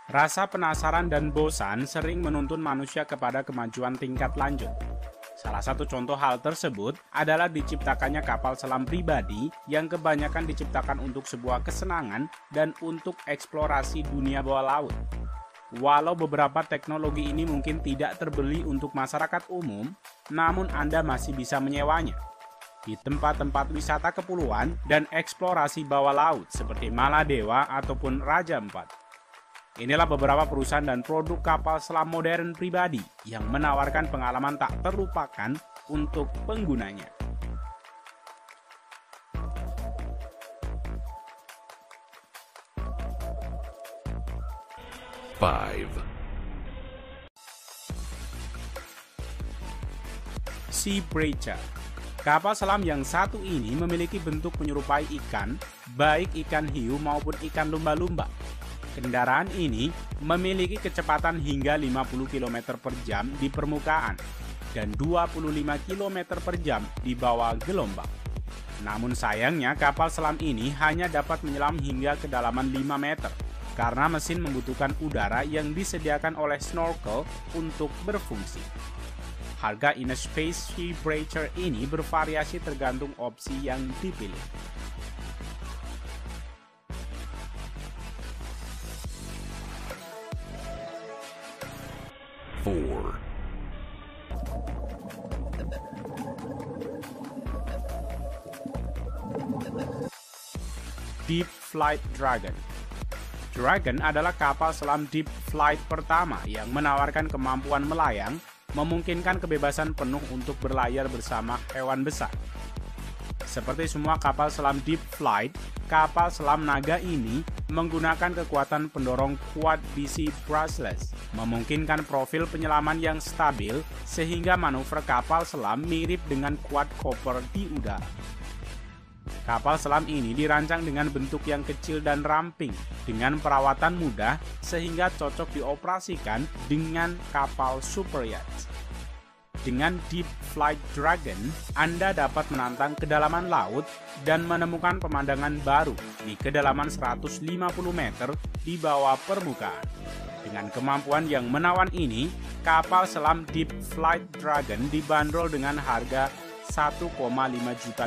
Rasa penasaran dan bosan sering menuntun manusia kepada kemajuan tingkat lanjut. Salah satu contoh hal tersebut adalah diciptakannya kapal selam pribadi yang kebanyakan diciptakan untuk sebuah kesenangan dan untuk eksplorasi dunia bawah laut. Walau beberapa teknologi ini mungkin tidak terbeli untuk masyarakat umum, namun Anda masih bisa menyewanya di tempat-tempat wisata kepulauan dan eksplorasi bawah laut seperti Maladewa ataupun Raja Ampat. Inilah beberapa perusahaan dan produk kapal selam modern pribadi yang menawarkan pengalaman tak terlupakan untuk penggunanya. Sea Breacher. Kapal selam yang satu ini memiliki bentuk menyerupai ikan, baik ikan hiu maupun ikan lumba-lumba. Kendaraan ini memiliki kecepatan hingga 50 km per jam di permukaan dan 25 km per jam di bawah gelombang. Namun sayangnya kapal selam ini hanya dapat menyelam hingga kedalaman 5 meter karena mesin membutuhkan udara yang disediakan oleh snorkel untuk berfungsi. Harga Innerspace Sea Breacher ini bervariasi tergantung opsi yang dipilih. Deep Flight Dragon. Dragon adalah kapal selam deep flight pertama yang menawarkan kemampuan melayang, memungkinkan kebebasan penuh untuk berlayar bersama hewan besar. Seperti semua kapal selam deep flight, kapal selam naga ini menggunakan kekuatan pendorong kuat DC brushless, memungkinkan profil penyelaman yang stabil sehingga manuver kapal selam mirip dengan quadcopter di udara. Kapal selam ini dirancang dengan bentuk yang kecil dan ramping, dengan perawatan mudah sehingga cocok dioperasikan dengan kapal super yacht. Dengan Deep Flight Dragon, Anda dapat menantang kedalaman laut dan menemukan pemandangan baru di kedalaman 150 meter di bawah permukaan. Dengan kemampuan yang menawan ini, kapal selam Deep Flight Dragon dibanderol dengan harga $1,5 juta.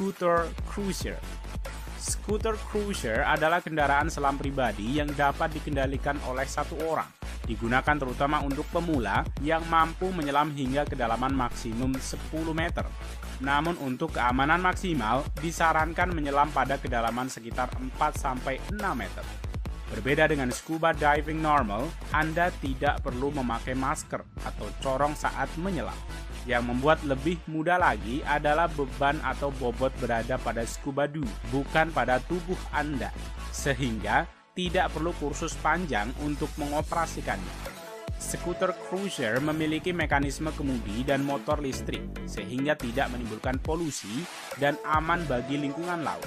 Scooter Cruiser. Scooter Cruiser adalah kendaraan selam pribadi yang dapat dikendalikan oleh satu orang. Digunakan terutama untuk pemula yang mampu menyelam hingga kedalaman maksimum 10 meter. Namun untuk keamanan maksimal, disarankan menyelam pada kedalaman sekitar 4-6 meter. Berbeda dengan scuba diving normal, Anda tidak perlu memakai masker atau corong saat menyelam. Yang membuat lebih mudah lagi adalah beban atau bobot berada pada scuba do, bukan pada tubuh Anda, sehingga tidak perlu kursus panjang untuk mengoperasikannya. Scooter Cruiser memiliki mekanisme kemudi dan motor listrik, sehingga tidak menimbulkan polusi dan aman bagi lingkungan laut.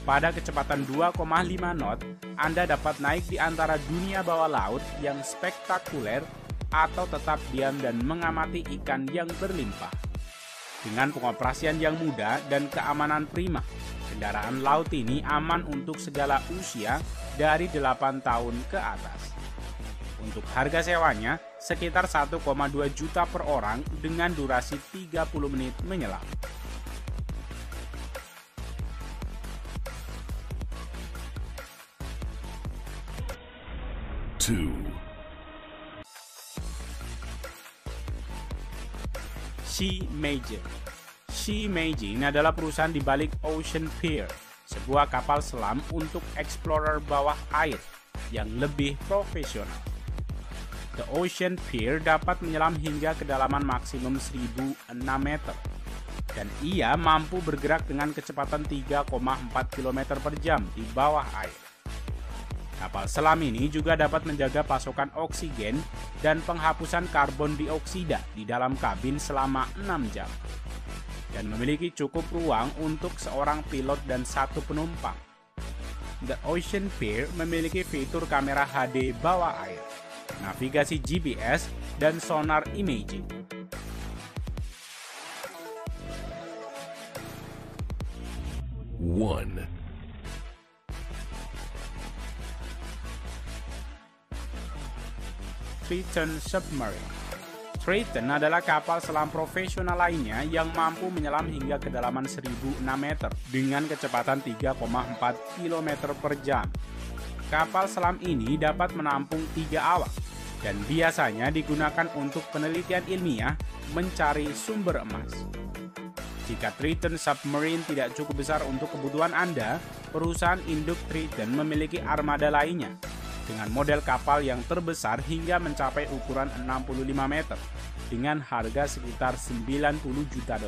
Pada kecepatan 2,5 knot, Anda dapat naik di antara dunia bawah laut yang spektakuler atau tetap diam dan mengamati ikan yang berlimpah. Dengan pengoperasian yang mudah dan keamanan prima, kendaraan laut ini aman untuk segala usia dari 8 tahun ke atas. Untuk harga sewanya, sekitar 1,2 juta per orang dengan durasi 30 menit menyelam. Seaimagine. Seaimagine adalah perusahaan di balik Ocean Pier, sebuah kapal selam untuk explorer bawah air yang lebih profesional. The Ocean Pier dapat menyelam hingga kedalaman maksimum 1.006 meter, dan ia mampu bergerak dengan kecepatan 3,4 km per jam di bawah air. Kapal selam ini juga dapat menjaga pasokan oksigen dan penghapusan karbon dioksida di dalam kabin selama 6 jam. Dan memiliki cukup ruang untuk seorang pilot dan satu penumpang. The Ocean Pier memiliki fitur kamera HD bawah air. navigasi GPS, dan sonar imaging. Triton Submarine. Triton adalah kapal selam profesional lainnya yang mampu menyelam hingga kedalaman 1.006 meter dengan kecepatan 3,4 km per jam. Kapal selam ini dapat menampung 3 awak dan biasanya digunakan untuk penelitian ilmiah mencari sumber emas. Jika Triton Submarine tidak cukup besar untuk kebutuhan Anda, perusahaan induk Triton memiliki armada lainnya dengan model kapal yang terbesar hingga mencapai ukuran 65 meter dengan harga sekitar $90 juta.